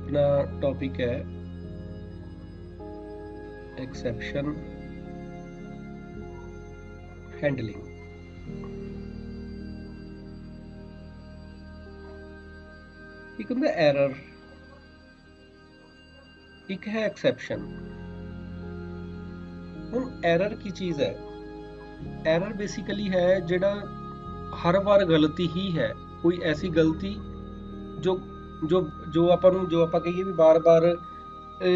अपना टॉपिक है exception handling. एक होंगे एरर, एक है एक्सेप्शन। हुण एरर की चीज़ है, एरर बेसिकली है जिहड़ा हर बार गलती ही है, कोई ऐसी गलती जो जो जो आपां कहिए भी बार बार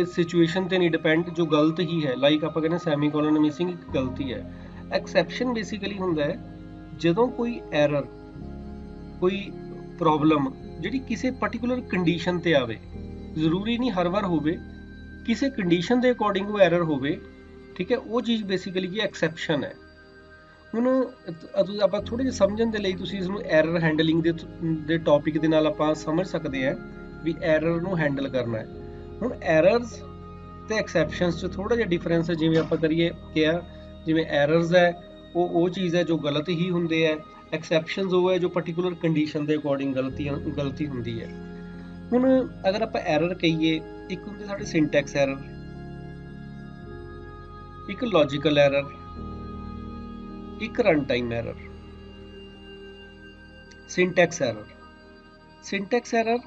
सिचुएशन ते नहीं डिपेंड, जो गलत ही है। लाइक आपां कहने सैमीकोलन मिसिंग एक गलती है। एक्सैप्शन बेसिकली हुंदा है ਜਦੋਂ कोई एरर, कोई प्रॉब्लम ਜਿਹੜੀ ਕਿਸੇ ਪਾਰਟਿਕੂਲਰ ਕੰਡੀਸ਼ਨ ਤੇ ਆਵੇ, ਜ਼ਰੂਰੀ ਨਹੀਂ ਹਰ ਵਾਰ ਹੋਵੇ, ਕਿਸੇ ਕੰਡੀਸ਼ਨ ਦੇ ਅਕੋਰਡਿੰਗ ਉਹ ਐਰਰ ਹੋਵੇ, ਠੀਕ ਹੈ, ਉਹ ਚੀਜ਼ ਬੇਸਿਕਲੀ ਕੀ ਐਕਸੈਪਸ਼ਨ ਹੈ। ਹੁਣ ਆਪਾਂ ਥੋੜੇ ਜਿਹਾ ਸਮਝਣ ਦੇ ਲਈ ਤੁਸੀਂ ਇਸ ਨੂੰ ਐਰਰ ਹੈਂਡਲਿੰਗ ਦੇ ਟੌਪਿਕ ਦੇ ਨਾਲ ਆਪਾਂ ਸਮਝ ਸਕਦੇ ਹਾਂ ਵੀ ਐਰਰ ਨੂੰ ਹੈਂਡਲ ਕਰਨਾ ਹੈ। ਹੁਣ ਐਰਰਸ ਤੇ ਐਕਸੈਪਸ਼ਨਸ 'ਚ ਥੋੜਾ ਜਿਹਾ ਡਿਫਰੈਂਸ ਹੈ। ਜਿਵੇਂ ਆਪਾਂ ਕਰੀਏ ਕਿਹਾ, ਜਿਵੇਂ ਐਰਰਸ ਹੈ ਉਹ ਚੀਜ਼ ਹੈ ਜੋ ਗਲਤ ਹੀ ਹੁੰਦੇ ਹੈ, ਐਕਸੈਪਸ਼ਨਸ ਉਹ ਹੈ ਜੋ ਪਾਰਟਿਕੂਲਰ ਕੰਡੀਸ਼ਨ ਦੇ ਅਕੋਰਡਿੰਗ ਗਲਤੀ ਹੁੰਦੀ ਹੈ। ਹੁਣ ਅਗਰ ਆਪਾਂ ਐਰਰ ਕਹੀਏ, ਇੱਕ ਹੁੰਦੇ ਸਾਡੇ ਸਿੰਟੈਕਸ ਐਰਰ, ਇੱਕ ਲੌਜੀਕਲ ਐਰਰ, ਇੱਕ run time error. Syntax error, syntax error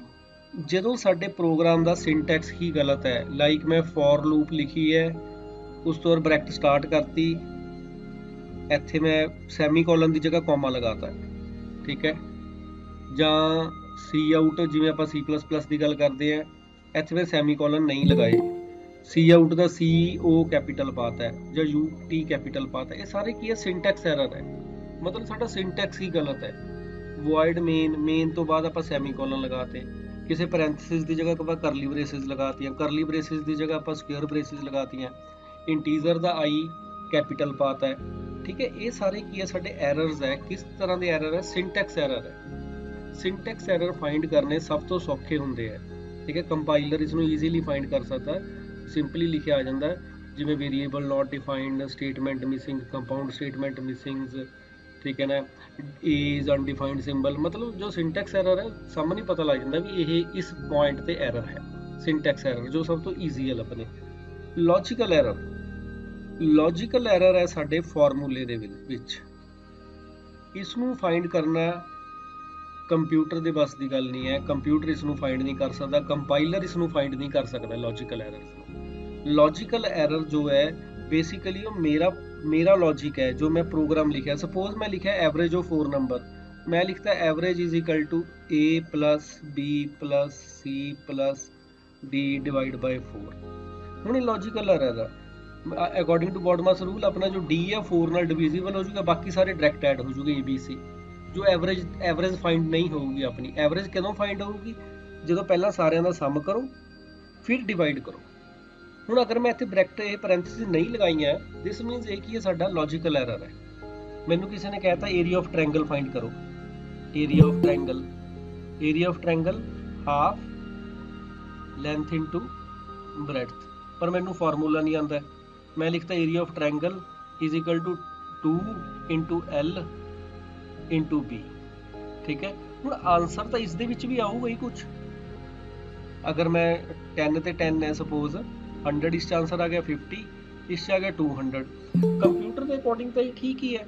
ਜਦੋਂ ਸਾਡੇ ਪ੍ਰੋਗਰਾਮ ਦਾ ਸਿੰਟੈਕਸ ਹੀ ਗਲਤ ਹੈ। ਲਾਈਕ ਮੈਂ ਫॉर ਲੂਪ ਲਿਖੀ ਹੈ, ਉਸ ਤੋਂ ਬਾਅਦ ਬ੍ਰੈਕਟ ਸਟਾਰਟ ਕਰਤੀ, ਇੱਥੇ ਮੈਂ ਸੈਮੀਕੋਲਨ ਦੀ ਜਗ੍ਹਾ ਕੌਮਾ ਲਗਾਤਾ, ਠੀਕ ਹੈ। ਜਾਂ ਸੀ ਆਊਟ, ਜਿਵੇਂ ਆਪਾਂ C++ ਦੀ ਗੱਲ ਕਰਦੇ ਹਾਂ, ਇੱਥੇ ਮੈਂ ਸੈਮੀਕੋਲਨ ਨਹੀਂ ਲਗਾਏ, ਸੀ ਆਊਟ ਦਾ CO ਕੈਪੀਟਲ ਪਾਤਾ ਹੈ ਜਾਂ UT ਕੈਪੀਟਲ ਪਾਤਾ, ਇਹ ਸਾਰੇ ਕੀ ਹੈ, ਸਿੰਟੈਕਸ ਐਰਰ ਹੈ। ਮਤਲਬ ਸਾਡਾ ਸਿੰਟੈਕਸ ਹੀ ਗਲਤ ਹੈ। ਵੋਇਡ ਮੇਨ ਤੋਂ ਬਾਅਦ ਆਪਾਂ ਸੈਮੀਕੋਲਨ ਲਗਾਤੇ, ਕਿਸੇ ਪੈਰੈਂਥੇਸਿਸ ਦੀ ਜਗ੍ਹਾ ਆਪਾਂ ਕਰਲੀ ਬ੍ਰੇਸਿਸ ਲਗਾਤੀਆਂ, ਕਰਲੀ ਬ੍ਰੇਸਿਸ ਦੀ ਜਗ੍ਹਾ ਆਪਾਂ ਸਕੁਅਰ ਬ੍ਰੇਸਿਸ ਲਗਾਤੀਆਂ, ਇੰਟੀਜ਼ਰ ਦਾ I ਕੈਪੀਟਲ ਪਾਤਾ ਹੈ, ਠੀਕ ਹੈ। ਇਹ ਸਾਰੇ ਕੀ ਹੈ, ਸਾਡੇ ਐਰਰਸ ਹੈ। ਕਿਸ ਤਰ੍ਹਾਂ ਦੇ ਐਰਰ ਹੈ, ਸਿੰਟੈਕਸ ਐਰਰ ਹੈ। ਸਿੰਟੈਕਸ ਐਰਰ ਫਾਈਂਡ ਕਰਨੇ ਸਭ ਤੋਂ ਸੌਖੇ ਹੁੰਦੇ ਹੈ, ਠੀਕ ਹੈ। ਕੰਪਾਈਲਰ ਇਸ ਨੂੰ ਈਜ਼ੀਲੀ ਫਾਈਂਡ ਕਰ ਸਕਦਾ, ਸਿੰਪਲੀ ਲਿਖਿਆ ਆ ਜਾਂਦਾ, ਜਿਵੇਂ variable not defined, statement missing, compound statement missings, ਠੀਕ ਹੈ ਨਾ, ਇਜ਼ ਅਨਡਿਫਾਈਨਡ ਸਿੰਬਲ। ਮਤਲਬ ਜੋ ਸਿੰਟੈਕਸ ਐਰਰ ਹੈ ਸਾਹਮਣੇ ਪਤਾ ਲੱਗ ਜਾਂਦਾ ਵੀ ਇਹ ਇਸ ਪੁਆਇੰਟ ਤੇ ਐਰਰ ਹੈ। ਸਿੰਟੈਕਸ ਐਰਰ ਜੋ ਸਭ ਤੋਂ ਈਜ਼ੀ ਹੈ ਲੱਭਣੇ। ਲੌਜੀਕਲ ਐਰਰ, ਲੌਜੀਕਲ ਐਰਰ ਹੈ ਸਾਡੇ ਫਾਰਮੂਲੇ ਦੇ ਵਿੱਚ। ਇਸ ਨੂੰ ਫਾਈਂਡ ਕਰਨਾ ਕੰਪਿਊਟਰ ਦੇ ਬਸ ਦੀ ਗੱਲ ਨਹੀਂ ਹੈ, ਕੰਪਿਊਟਰ ਇਸ ਨੂੰ ਫਾਈਂਡ ਨਹੀਂ ਕਰ ਸਕਦਾ, ਕੰਪਾਈਲਰ ਇਸ ਨੂੰ ਫਾਈਂਡ ਨਹੀਂ ਕਰ ਸਕਦਾ ਲੌਜੀਕਲ ਐਰਰਸ ਨੂੰ। ਲੌਜੀਕਲ ਐਰਰ ਜੋ ਹੈ ਬੇਸਿਕਲੀ ਉਹ ਮੇਰਾ ਲੌਜਿਕ ਹੈ ਜੋ ਮੈਂ ਪ੍ਰੋਗਰਾਮ ਲਿਖਿਆ। ਸਪੋਜ਼ ਮੈਂ ਲਿਖਿਆ ਐਵਰੇਜ ਆਫ 4 ਨੰਬਰ, ਮੈਂ ਲਿਖਤਾ average is equal to A + B + C + D divide by 4। ਹੁਣ ਇਹ ਲੌਜੀਕਲ ਐਰਰ ਹੈ। ਅਕੋਰਡਿੰਗ ਟੂ ਬੋਡਮਾਸ ਰੂਲ ਆਪਣਾ ਜੋ D ਹੈ 4 ਨਾਲ ਡਿਵੀਜ਼ੀਬਲ ਹੋ ਜਾਊਗਾ, ਬਾਕੀ ਸਾਰੇ ਡਾਇਰੈਕਟ ਐਡ ਹੋ ਜਾਊਗੇ ABC। ਜੋ ਐਵਰੇਜ ਫਾਈਂਡ ਨਹੀਂ ਹੋਊਗੀ ਆਪਣੀ। ਐਵਰੇਜ ਕਦੋਂ ਫਾਈਂਡ ਹੋਊਗੀ, ਜਦੋਂ ਪਹਿਲਾਂ ਸਾਰਿਆਂ ਦਾ ਸਮ ਕਰੋ ਫਿਰ ਡਿਵਾਈਡ ਕਰੋ। ਹੁਣ ਅਗਰ ਮੈਂ ਇੱਥੇ ਬ੍ਰੈਕਟ ਇਹ ਪੈਰੈਂਥੇਸਿਸ ਨਹੀਂ ਲਗਾਈਆਂ, ਦਿਸ ਮੀਨਸ ਇਹ ਕੀ ਹੈ, ਸਾਡਾ ਲੌਜੀਕਲ ਐਰਰ ਹੈ। ਮੈਨੂੰ ਕਿਸੇ ਨੇ ਕਹਿਤਾ ਏਰੀਆ ਆਫ ਟ੍ਰਾਇੰਗਲ ਫਾਈਂਡ ਕਰੋ, area of triangle half length into breadth, ਪਰ ਮੈਨੂੰ ਫਾਰਮੂਲਾ ਨਹੀਂ ਆਉਂਦਾ। ਮੈਂ ਲਿਖਤਾ area of triangle is equal to 2 × L × B, ਠੀਕ ਹੈ। ਹੁਣ ਆਨਸਰ ਤਾਂ ਇਸ ਦੇ ਵਿੱਚ ਵੀ ਆਊਗਾ ਹੀ ਕੁਛ। ਅਗਰ ਮੈਂ 10 ਤੇ 10 ਹੈ ਸਪੋਜ਼, 100 ਇਸ 'ਚ ਆਨਸਰ ਆ ਗਿਆ, 50 ਇਸ 'ਚ ਆ ਗਿਆ 200। ਕੰਪਿਊਟਰ ਦੇ ਅਕੋਰਡਿੰਗ ਤਾਂ ਇਹ ਠੀਕ ਹੀ ਹੈ,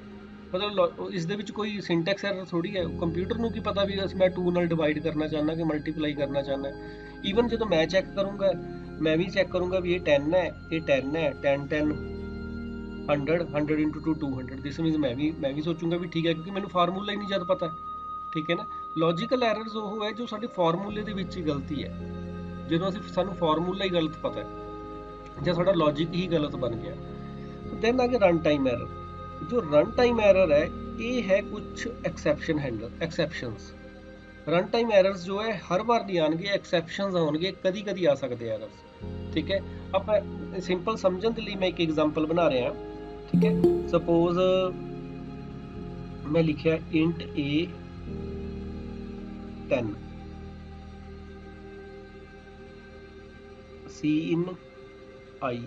ਮਤਲਬ ਇਸ ਦੇ ਵਿੱਚ ਕੋਈ ਸਿੰਟੈਕਸ ਐਰਰ ਥੋੜੀ ਹੈ। ਕੰਪਿਊਟਰ ਨੂੰ ਕੀ ਪਤਾ ਵੀ ਮੈਂ 2 ਨਾਲ ਡਿਵਾਈਡ ਕਰਨਾ ਚਾਹੁੰਦਾ ਕਿ ਮਲਟੀਪਲਾਈ ਕਰਨਾ ਚਾਹੁੰਦਾ। ਈਵਨ ਜਦੋਂ ਮੈਂ ਚੈੱਕ ਕਰੂੰਗਾ, ਮੈਂ ਵੀ ਚੈੱਕ ਕਰੂੰਗਾ ਵੀ ਇਹ 10 ਹੈ, ਇਹ 10 ਹੈ, 10 10 100 100 × 2 200। ਦਿਸ ਮੀਨਸ ਮੈਂ ਵੀ ਸੋਚੂੰਗਾ ਵੀ ਠੀਕ ਹੈ, ਕਿਉਂਕਿ ਮੈਨੂੰ ਫਾਰਮੂਲਾ ਹੀ ਨਹੀਂ ਜਦ ਪਤਾ, ਠੀਕ ਹੈ ਨਾ। ਲੌਜੀਕਲ ਐਰਰਸ ਉਹ ਹੈ ਜੋ ਸਾਡੇ ਫਾਰਮੂਲੇ ਦੇ ਵਿੱਚ ਹੀ ਗਲਤੀ ਹੈ, ਜਦੋਂ ਸਾਨੂੰ ਫਾਰਮੂਲਾ ਹੀ ਗਲਤ ਪਤਾ ਹੈ ਜਾਂ ਸਾਡਾ ਲੌਜਿਕ ਹੀ ਗਲਤ ਬਣ ਗਿਆ। ਦੈਨ ਆ ਗਿਆ ਰਨ ਟਾਈਮ ਐਰਰ। ਜੋ ਰਨ ਟਾਈਮ ਐਰਰ ਹੈ ਇਹ ਹੈ ਕੁਛ ਐਕਸੈਪਸ਼ਨਸ। ਰਨ ਟਾਈਮ ਐਰਰਸ ਜੋ ਹੈ ਹਰ ਵਾਰ ਨਹੀਂ ਆਉਣਗੇ, ਐਕਸੈਪਸ਼ਨਸ ਆਉਣਗੇ, ਕਦੀ ਕਦੀ ਆ ਸਕਦੇ ਐਰਰਸ, ਠੀਕ ਹੈ। ਆਪਾਂ ਸਿੰਪਲ ਸਮਝਣ ਦੇ ਲਈ ਮੈਂ ਇੱਕ ਐਗਜ਼ਾਮਪਲ ਬਣਾ ਰਿਹਾ, ਠੀਕ ਹੈ। ਸਪੋਜ਼ ਮੈਂ ਲਿਖਿਆ int A 10, C in I,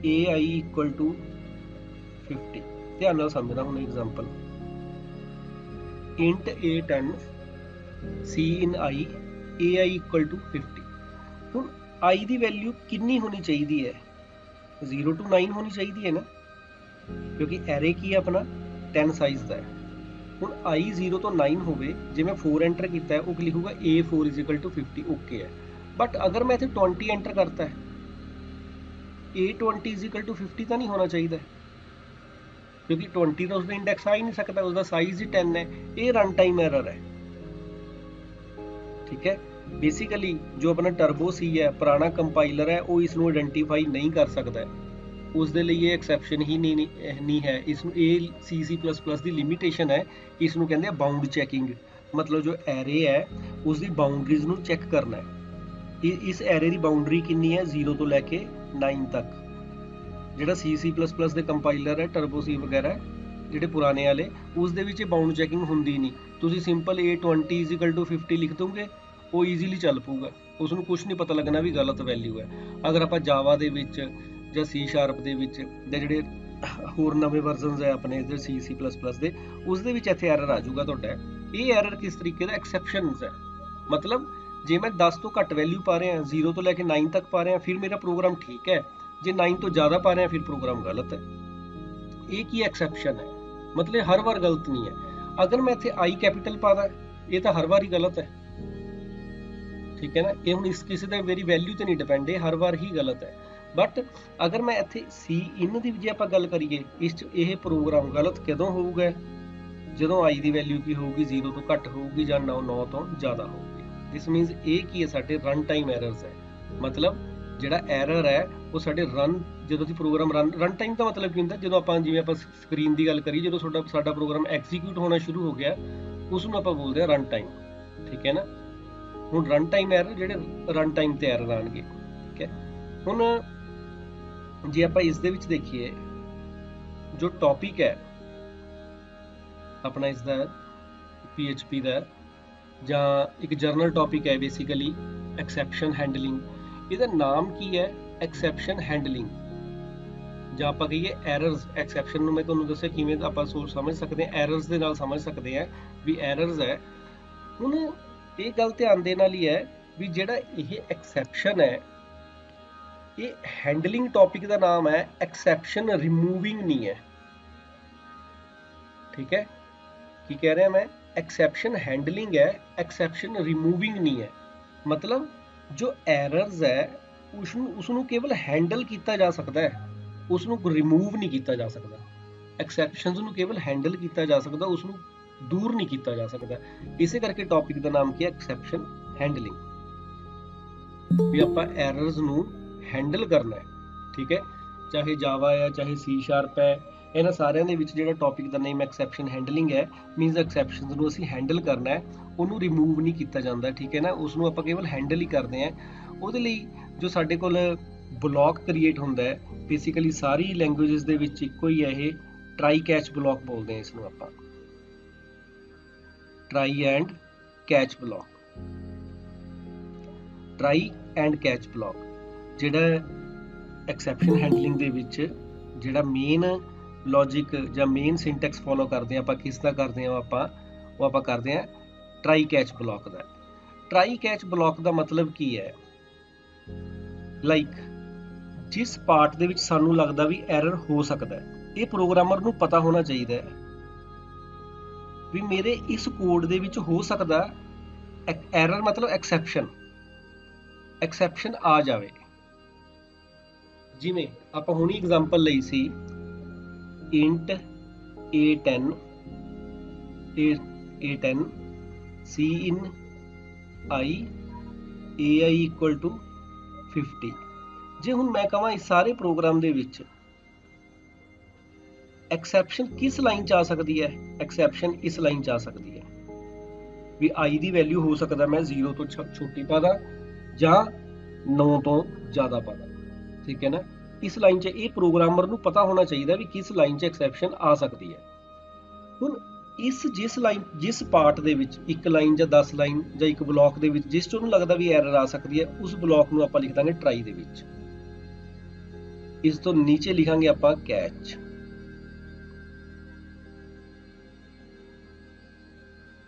AI equal to 50। ਧਿਆਨ ਨਾਲ ਸਮਝਣਾ ਹੁਣ example. int A 10, C in I AI equal to 50। ਹੁਣ I ਦੀ ਵੈਲਿਊ ਕਿੰਨੀ ਹੋਣੀ ਚਾਹੀਦੀ ਹੈ? 0 to 9 ਹੋਣੀ ਚਾਹੀਦੀ ਹੈ ਨਾ, ਕਿਉਂਕਿ ਐਰੇ ਕੀ ਹੈ ਆਪਣਾ 10 ਸਾਈਜ਼ ਦਾ ਹੈ। ਹੁਣ I 0 ਤੋਂ 9 ਹੋਵੇ, ਜੇ ਮੈਂ 4 ਐਂਟਰ ਕੀਤਾ ਹੈ ਉਹ ਕੀ ਲਿਖੂਗਾ A4 is equal to 50, okay ਹੈ। ਬਟ ਅਗਰ ਮੈਂ ਇੱਥੇ 20 ਐਂਟਰ ਕਰਤਾ ਹੈ, A20 ਇਜ਼ ਇਕੁਅਲ ਟੂ 50 ਤਾਂ ਨਹੀਂ ਹੋਣਾ ਚਾਹੀਦਾ, ਕਿਉਂਕਿ 20 ਤਾਂ ਉਸਦਾ ਇੰਡੈਕਸ ਆ ਹੀ ਨਹੀਂ ਸਕਦਾ, ਉਸਦਾ ਸਾਈਜ਼ ਹੀ 10 ਹੈ। ਇਹ ਰਨ ਟਾਈਮ ਐਰਰ ਹੈ, ਠੀਕ ਹੈ। ਬੇਸਿਕਲੀ ਜੋ ਆਪਣਾ ਟਰਬੋ ਸੀ ਹੈ, ਪੁਰਾਣਾ ਕੰਪਾਈਲਰ ਹੈ, ਉਹ ਇਸ ਨੂੰ ਆਇਡੈਂਟੀਫਾਈ ਨਹੀਂ ਕਰ ਸਕਦਾ, ਉਸ ਦੇ ਲਈ ਇਹ ਐਕਸੈਪਸ਼ਨ ਹੀ ਨਹੀਂ ਹੈ। ਇਸ ਨੂੰ ਇਹ C++ ਦੀ ਲਿਮਿਟੇਸ਼ਨ ਹੈ, ਇਸ ਨੂੰ ਕਹਿੰਦੇ ਆ ਬਾਉਂਡ ਚੈਕਿੰਗ, ਮਤਲਬ ਜੋ ਐਰੇ ਹੈ ਉਸ ਦੀ ਬਾਉਂਡਰੀਜ਼ ਨੂੰ ਚੈੱਕ ਕਰਨਾ ਹੈ। ਇਸ ਐਰੇ ਦੀ ਬਾਉਂਡਰੀ ਕਿੰਨੀ ਹੈ? 0 ਤੋਂ ਲੈ ਕੇ 9 ਤੱਕ। ਜਿਹੜਾ C++ ਦੇ ਕੰਪਾਈਲਰ ਹੈ, ਟਰਬੋ ਸੀ ਵਗੈਰਾ ਜਿਹੜੇ ਪੁਰਾਣੇ ਵਾਲੇ, ਉਸ ਦੇ ਵਿੱਚ ਬਾਉਂਡ ਚੈਕਿੰਗ ਹੁੰਦੀ ਨਹੀਂ। ਤੁਸੀਂ simple A20 is equal to 50 ਲਿਖ ਦੋਗੇ, ਉਹ ਈਜ਼ੀਲੀ ਚੱਲ ਪਊਗਾ, ਉਸ ਨੂੰ ਕੁਛ ਨਹੀਂ ਪਤਾ ਲੱਗਣਾ ਵੀ ਗਲਤ ਵੈਲਿਊ ਹੈ। ਅਗਰ ਆਪਾਂ ਜਾਵਾ ਦੇ ਵਿੱਚ ਜਾਂ C# ਦੇ ਵਿੱਚ ਜਾਂ ਜਿਹੜੇ ਹੋਰ ਨਵੇਂ ਵਰਜ਼ਨਸ ਹੈ ਆਪਣੇ ਇੱਧਰ C++ ਦੇ, ਉਸ ਦੇ ਵਿੱਚ ਇੱਥੇ ਐਰਰ ਆ ਜਾਊਗਾ ਤੁਹਾਡਾ। ਇਹ ਐਰਰ ਕਿਸ ਤਰੀਕੇ ਦਾ? ਐਕਸੈਪਸ਼ਨਸ ਹੈ। ਮਤਲਬ ਜੇ ਮੈਂ 10 ਤੋਂ ਘੱਟ ਵੈਲਿਊ ਪਾ ਰਿਹਾ, 0 ਤੋਂ ਲੈ ਕੇ 9 ਤੱਕ ਪਾ ਰਿਹਾ, ਫਿਰ ਮੇਰਾ ਪ੍ਰੋਗਰਾਮ ਠੀਕ ਹੈ। ਜੇ 9 ਤੋਂ ਜ਼ਿਆਦਾ ਪਾ ਰਿਹਾ, ਫਿਰ ਪ੍ਰੋਗਰਾਮ ਗਲਤ ਹੈ। ਇਹ ਕੀ ਐਕਸੈਪਸ਼ਨ ਹੈ? ਮਤਲਬ ਹਰ ਵਾਰ ਗਲਤ ਨਹੀਂ ਹੈ। ਅਗਰ ਮੈਂ ਇੱਥੇ I ਕੈਪੀਟਲ ਪਾਦਾ, ਇਹ ਤਾਂ ਹਰ ਵਾਰ ਹੀ ਗਲਤ ਹੈ, ਠੀਕ ਹੈ ਨਾ। ਇਹ ਹੁਣ ਇਸ ਕਿਸੇ ਦਾ ਮੇਰੀ ਵੈਲਿਊ ਤੇ ਨਹੀਂ ਡਿਪੈਂਡ, ਇਹ ਹਰ ਵਾਰ ਹੀ ਗਲਤ ਹੈ। ਬਟ ਅਗਰ ਮੈਂ ਇੱਥੇ Cin ਦੀ ਜੇ ਆਪਾਂ ਗੱਲ ਕਰੀਏ, ਇਸ 'ਚ ਇਹ ਪ੍ਰੋਗਰਾਮ ਗਲਤ ਕਦੋਂ ਹੋਊਗਾ? ਜਦੋਂ I ਦੀ ਵੈਲਿਊ ਕੀ ਹੋਊਗੀ? 0 ਤੋਂ ਘੱਟ ਹੋਊਗੀ ਜਾਂ 9 ਤੋਂ ਜ਼ਿਆਦਾ ਹੋਊਗੀ। ਦਿਸ ਮੀਨਸ ਇਹ ਕੀ ਹੈ? ਸਾਡੇ ਰਨ ਟਾਈਮ ਐਰਰਸ ਹੈ। ਮਤਲਬ ਜਿਹੜਾ ਐਰਰ ਹੈ ਉਹ ਸਾਡੇ ਜਦੋਂ ਅਸੀਂ ਪ੍ਰੋਗਰਾਮ ਰਨ ਟਾਈਮ ਦਾ ਮਤਲਬ ਕੀ ਹੁੰਦਾ? ਜਦੋਂ ਆਪਾਂ ਜਿਵੇਂ ਆਪਾਂ ਸਕਰੀਨ ਦੀ ਗੱਲ ਕਰੀਏ, ਜਦੋਂ ਸਾਡਾ ਪ੍ਰੋਗਰਾਮ ਐਗਜ਼ੀਕਿਊਟ ਹੋਣਾ ਸ਼ੁਰੂ ਹੋ ਗਿਆ, ਉਸ ਨੂੰ ਆਪਾਂ ਬੋਲਦੇ ਹਾਂ ਰਨ ਟਾਈਮ, ਠੀਕ ਹੈ ਨਾ। ਹੁਣ ਰਨ ਟਾਈਮ ਐਰਰ ਜਿਹੜੇ ਰਨ ਟਾਈਮ ਤੇ ਐਰਰ ਆਉਣਗੇ, ਠੀਕ ਹੈ। ਹੁਣ ਜੇ ਆਪਾਂ ਇਸ ਦੇ ਵਿੱਚ ਦੇਖੀਏ, ਜੋ ਟੌਪਿਕ ਹੈ ਆਪਣਾ ਇਸਦਾ PHP ਦਾ, ਜਾਂ ਇੱਕ ਜਰਨਲ ਟੌਪਿਕ ਹੈ ਬੇਸਿਕਲੀ ਐਕਸੈਪਸ਼ਨ ਹੈਂਡਲਿੰਗ। ਇਹਦਾ ਨਾਮ ਕੀ ਹੈ? ਐਕਸੈਪਸ਼ਨ ਹੈਂਡਲਿੰਗ, ਜਾਂ ਆਪਾਂ ਕਹੀਏ ਐਰਰਸ। ਐਕਸੈਪਸ਼ਨ ਨੂੰ ਮੈਂ ਤੁਹਾਨੂੰ ਦੱਸਿਆ ਕਿਵੇਂ ਆਪਾਂ ਸਮਝ ਸਕਦੇ ਹਾਂ, ਐਰਰਸ ਦੇ ਨਾਲ ਸਮਝ ਸਕਦੇ ਹਾਂ ਵੀ ਐਰਰਸ ਹੈ। ਹੁਣ ਇਹ ਗੱਲ ਧਿਆਨ ਦੇਣ ਵਾਲੀ ਹੈ ਵੀ ਜਿਹੜਾ ਇਹ ਐਕਸੈਪਸ਼ਨ ਹੈ, ਇਹ ਹੈਂਡਲਿੰਗ ਟੌਪਿਕ ਦਾ ਨਾਮ ਹੈ, ਐਕਸੈਪਸ਼ਨ ਰਿਮੂਵਿੰਗ ਨਹੀਂ ਹੈ, ਠੀਕ ਹੈ। ਕੀ ਕਹਿ ਰਿਹਾ ਮੈਂ? ਐਕਸੈਪਸ਼ਨ ਹੈਂਡਲਿੰਗ ਹੈ, ਐਕਸੈਪਸ਼ਨ ਰਿਮੂਵਿੰਗ ਨਹੀਂ ਹੈ। ਮਤਲਬ ਜੋ ਐਰਰਸ ਹੈ ਉਸ ਨੂੰ ਕੇਵਲ ਹੈਂਡਲ ਕੀਤਾ ਜਾ ਸਕਦਾ ਹੈ, ਉਸ ਨੂੰ ਰਿਮੂਵ ਨਹੀਂ ਕੀਤਾ ਜਾ ਸਕਦਾ। ਐਕਸੈਪਸ਼ਨਸ ਨੂੰ ਕੇਵਲ ਹੈਂਡਲ ਕੀਤਾ ਜਾ ਸਕਦਾ, ਉਸ ਨੂੰ ਦੂਰ ਨਹੀਂ ਕੀਤਾ ਜਾ ਸਕਦਾ। ਇਸੇ ਕਰਕੇ ਟੌਪਿਕ ਦਾ ਨਾਮ ਕੀ ਹੈ? Exception handling. ਵੀ ਆਪਾਂ ਐਰਰਸ ਨੂੰ ਹੈਂਡਲ ਕਰਨਾ ਹੈ, ਠੀਕ ਹੈ। ਚਾਹੇ ਜਾਵਾ ਹੈ, ਚਾਹੇ C# ਹੈ, ਇਹਨਾਂ ਸਾਰਿਆਂ ਦੇ ਵਿੱਚ ਜਿਹੜਾ ਟੌਪਿਕ ਦਾ ਨੇਮ ਐਕਸੈਪਸ਼ਨ ਹੈਂਡਲਿੰਗ ਹੈ, ਮੀਨਸ ਐਕਸੈਪਸ਼ਨਸ ਨੂੰ ਅਸੀਂ ਹੈਂਡਲ ਕਰਨਾ ਹੈ, ਉਹਨੂੰ ਰਿਮੂਵ ਨਹੀਂ ਕੀਤਾ ਜਾਂਦਾ, ਠੀਕ ਹੈ ਨਾ। ਉਸ ਨੂੰ ਆਪਾਂ ਕੇਵਲ ਹੈਂਡਲ ਹੀ ਕਰਦੇ ਹਾਂ। ਉਹਦੇ ਲਈ ਜੋ ਸਾਡੇ ਕੋਲ ਬਲੌਕ ਕ੍ਰੀਏਟ ਹੁੰਦਾ ਹੈ, ਬੇਸਿਕਲੀ ਸਾਰੀ ਲੈਂਗੁਏਜਸ ਦੇ ਵਿੱਚ ਇੱਕੋ ਹੀ ਹੈ, ਇਹ ਟਰਾਈ ਕੈਚ ਬਲੌਕ ਬੋਲਦੇ ਹਾਂ ਇਸ ਨੂੰ ਆਪਾਂ, try and catch block, try and catch block. ਜਿਹੜਾ ਐਕਸੈਪਸ਼ਨ ਹੈਂਡਲਿੰਗ ਦੇ ਵਿੱਚ ਜਿਹੜਾ ਮੇਨ ਲੌਜਿਕ ਜਾਂ ਮੇਨ ਸਿੰਟੈਕਸ ਫੋਲੋ ਕਰਦੇ ਹਾਂ ਆਪਾਂ, ਕਿਸ ਦਾ ਕਰਦੇ ਹਾਂ ਉਹ ਆਪਾਂ ਕਰਦੇ ਹਾਂ ਟਰਾਈ ਕੈਚ ਬਲੌਕ ਦਾ। ਟਰਾਈ ਕੈਚ ਬਲੌਕ ਦਾ ਮਤਲਬ ਕੀ ਹੈ? ਲਾਈਕ ਜਿਸ ਪਾਰਟ ਦੇ ਵਿੱਚ ਸਾਨੂੰ ਲੱਗਦਾ ਵੀ ਐਰਰ ਹੋ ਸਕਦਾ ਹੈ, ਇਹ ਪ੍ਰੋਗਰਾਮਰ ਨੂੰ ਪਤਾ ਹੋਣਾ ਚਾਹੀਦਾ ਹੈ ਵੀ ਮੇਰੇ ਇਸ ਕੋਡ ਦੇ ਵਿੱਚ ਹੋ ਸਕਦਾ ਐਰਰ, ਮਤਲਬ ਐਕਸੈਪਸ਼ਨ ਆ ਜਾਵੇ। ਜਿਵੇਂ ਆਪਾਂ ਹੁਣੀ ਐਗਜ਼ਾਮਪਲ ਲਈ ਸੀ, int a10 Cin ai equal to 50। ਜੇ ਹੁਣ ਮੈਂ ਕਹਾਂ ਇਸ ਸਾਰੇ ਪ੍ਰੋਗਰਾਮ ਦੇ ਵਿੱਚ ਐਕਸੈਪਸ਼ਨ ਕਿਸ ਲਾਈਨ 'ਚ ਆ ਸਕਦੀ ਹੈ? ਐਕਸੈਪਸ਼ਨ ਇਸ ਲਾਈਨ 'ਚ ਆ ਸਕਦੀ ਹੈ ਵੀ I ਦੀ ਵੈਲਿਊ ਹੋ ਸਕਦਾ ਮੈਂ 0 ਤੋਂ ਛੋਟੀ ਪਾ ਦਾਂ ਜਾਂ 9 ਤੋਂ ਜ਼ਿਆਦਾ ਪਾ ਦਾਂ, ਠੀਕ ਹੈ ਨਾ। ਇਸ ਲਾਈਨ 'ਚ ਇਹ ਪ੍ਰੋਗਰਾਮਰ ਨੂੰ ਪਤਾ ਹੋਣਾ ਚਾਹੀਦਾ ਵੀ ਕਿਸ ਲਾਈਨ 'ਚ ਐਕਸੈਪਸ਼ਨ ਆ ਸਕਦੀ ਹੈ। ਹੁਣ ਜਿਸ ਪਾਰਟ ਦੇ ਵਿੱਚ ਇੱਕ ਲਾਈਨ ਜਾਂ 10 ਲਾਈਨ ਜਾਂ ਇੱਕ ਬਲੌਕ ਦੇ ਵਿੱਚ ਜਿਸ 'ਚ ਉਹਨੂੰ ਲੱਗਦਾ ਵੀ ਐਰਰ ਆ ਸਕਦੀ ਹੈ, ਉਸ ਬਲੌਕ ਨੂੰ ਆਪਾਂ ਲਿਖ ਦਾਂਗੇ ਟਰਾਈ ਦੇ ਵਿੱਚ। ਇਸ ਤੋਂ ਨੀਚੇ ਲਿਖਾਂਗੇ ਆਪਾਂ ਕੈਚ।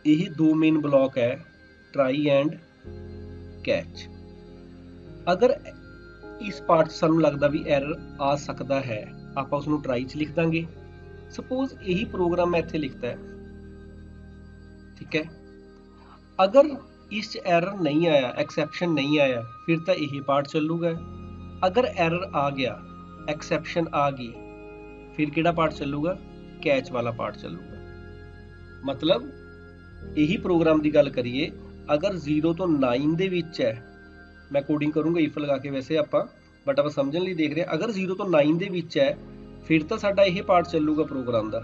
ਇਹ ਦੋ ਮੇਨ ਬਲੌਕ ਹੈ, ਟਰਾਈ ਐਂਡ कैच। अगर इस पार्ट सानू लगदा भी एरर आ सकदा है, आपां उसनूं ट्राई च लिख दांगे। सपोज यही प्रोग्राम मैं इत्थे लिखता है, ठीक है। अगर इस एरर नहीं आया, एक्सैप्शन नहीं आया, फिर तो यही पार्ट चलूगा। अगर एरर आ गया, एक्सैप्शन आ गई, फिर किहड़ा पार्ट चलूगा? कैच वाला पार्ट चलूगा। मतलब यही प्रोग्राम की गल करिए, अगर 0 तो 9 दे विच है, मैं कोडिंग करूँगा इफ लगा के वैसे आपां, बट आप समझण लई देख रहे हैं। अगर 0 तो 9 दे विच है, फिर तो साडा यह पार्ट चलूगा प्रोग्राम का,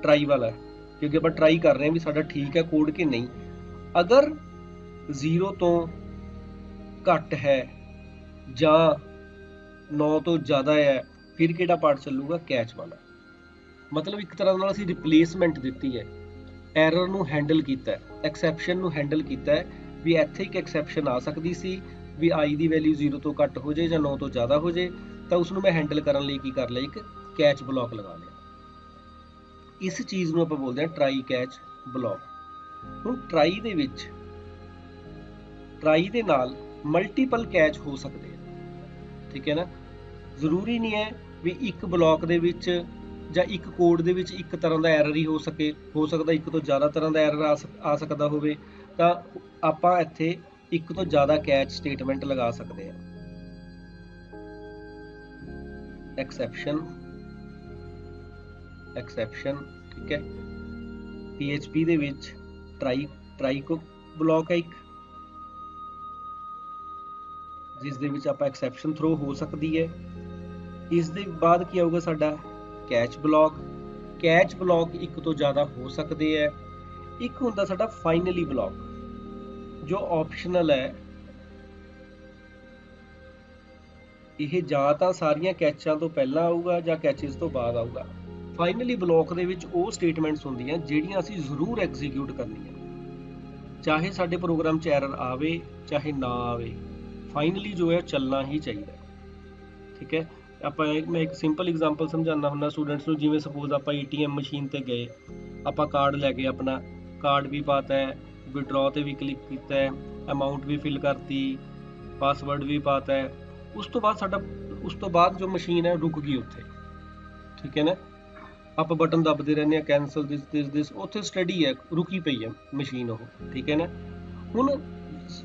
ट्राई वाला, क्योंकि आप ट्राई कर रहे हैं भी साडा ठीक है कोड कि नहीं। अगर 0 तो घट है जां 9 तो ज़्यादा है, फिर किहड़ा पार्ट चलूगा? कैच वाला। मतलब एक तरह नाल असीं रिप्लेसमेंट दित्ती है, एरर नूं हैंडल कीता है, एक्सैप्शन नूं हैंडल कीता है भी ਇੱਥੇ ਇੱਕ ਐਕਸੈਪਸ਼ਨ ਆ ਸਕਦੀ ਸੀ ਵੀ i ਦੀ ਵੈਲਿਊ 0 ਤੋਂ ਘੱਟ ਹੋ ਜਾਏ ਜਾਂ 9 ਤੋਂ ਜ਼ਿਆਦਾ ਹੋ ਜਾਏ, ਤਾਂ ਉਸ ਨੂੰ ਮੈਂ ਹੈਂਡਲ ਕਰਨ ਲਈ ਕੀ ਕਰ ਲਿਆ? ਇੱਕ ਕੈਚ ਬਲੌਕ ਲਗਾ ਲਿਆ। ਇਸ ਚੀਜ਼ ਨੂੰ ਆਪਾਂ ਬੋਲਦੇ ਹਾਂ ਟਰਾਈ ਕੈਚ ਬਲੌਕ। ਹੁਣ ਟਰਾਈ ਦੇ ਵਿੱਚ, ਟਰਾਈ ਦੇ ਨਾਲ ਮਲਟੀਪਲ ਕੈਚ ਹੋ ਸਕਦੇ ਆ, ਠੀਕ ਹੈ ਨਾ। ਜ਼ਰੂਰੀ ਨਹੀਂ ਹੈ ਵੀ ਇੱਕ ਬਲੌਕ ਦੇ ਵਿੱਚ ਜਾਂ ਇੱਕ ਕੋਡ ਦੇ ਵਿੱਚ ਇੱਕ ਤਰ੍ਹਾਂ ਦਾ ਐਰਰ ਹੀ ਹੋ ਸਕੇ, ਹੋ ਸਕਦਾ ਇੱਕ ਤੋਂ ਜ਼ਿਆਦਾ ਤਰ੍ਹਾਂ ਦਾ ਐਰਰ ਆ ਸਕਦਾ ਹੋਵੇ, ਤਾਂ ਆਪਾਂ ਇੱਥੇ ਇੱਕ ਤੋਂ ਜ਼ਿਆਦਾ ਕੈਚ ਸਟੇਟਮੈਂਟ ਲਗਾ ਸਕਦੇ ਹਾਂ। ਐਕਸੈਪਸ਼ਨ, ਐਕਸੈਪਸ਼ਨ, ਠੀਕ ਹੈ। PHP ਦੇ ਵਿੱਚ ਟਰਾਈ ਕੋ ਬਲੌਕ ਹੈ ਇੱਕ, ਜਿਸ ਦੇ ਵਿੱਚ ਆਪਾਂ ਐਕਸੈਪਸ਼ਨ ਥਰੋ ਹੋ ਸਕਦੀ ਹੈ। ਇਸ ਦੇ ਬਾਅਦ ਕੀ ਆਊਗਾ ਸਾਡਾ? Catch block. ਕੈਚ ਬਲੌਕ ਇੱਕ ਤੋਂ ਜ਼ਿਆਦਾ ਹੋ ਸਕਦੇ ਹੈ। ਇੱਕ ਹੁੰਦਾ ਸਾਡਾ ਫਾਈਨਲੀ ਬਲੌਕ, ਜੋ ਆਪਸ਼ਨਲ ਹੈ। ਇਹ ਜਾਂ ਤਾਂ ਸਾਰੀਆਂ ਕੈਚਾਂ ਤੋਂ ਪਹਿਲਾਂ ਆਊਗਾ ਜਾਂ ਕੈਚਿਸ ਤੋਂ ਬਾਅਦ ਆਊਗਾ। ਫਾਈਨਲੀ ਬਲੌਕ ਦੇ ਵਿੱਚ ਉਹ ਸਟੇਟਮੈਂਟਸ ਹੁੰਦੀਆਂ ਜਿਹੜੀਆਂ ਅਸੀਂ ਜ਼ਰੂਰ ਐਗਜ਼ੀਕਿਊਟ ਕਰਨੀਆਂ, ਚਾਹੇ ਸਾਡੇ ਪ੍ਰੋਗਰਾਮ 'ਚ ਐਰਰ ਆਵੇ ਚਾਹੇ ਨਾ ਆਵੇ, ਫਾਈਨਲੀ ਜੋ ਹੈ ਚੱਲਣਾ ਹੀ ਚਾਹੀਦਾ, ਠੀਕ ਹੈ। मैं एक सिंपल एग्जांपल समझाना हुन्ना स्टूडेंट्स नूं। जिवें सपोज आप ATM मशीन ते गए, आप कार्ड लैके अपना कार्ड भी पाता है, विड्रॉ ते भी क्लिक किया है, अमाउंट भी फिल करती, पासवर्ड भी पाता है। उस तो बाद जो मशीन है रुक गई उत्थे, ठीक है ना। आप बटन दबते रहने, कैंसल दिस उत्थे स्टडी है, रुकी पई है मशीन वो, ठीक है ना। हुण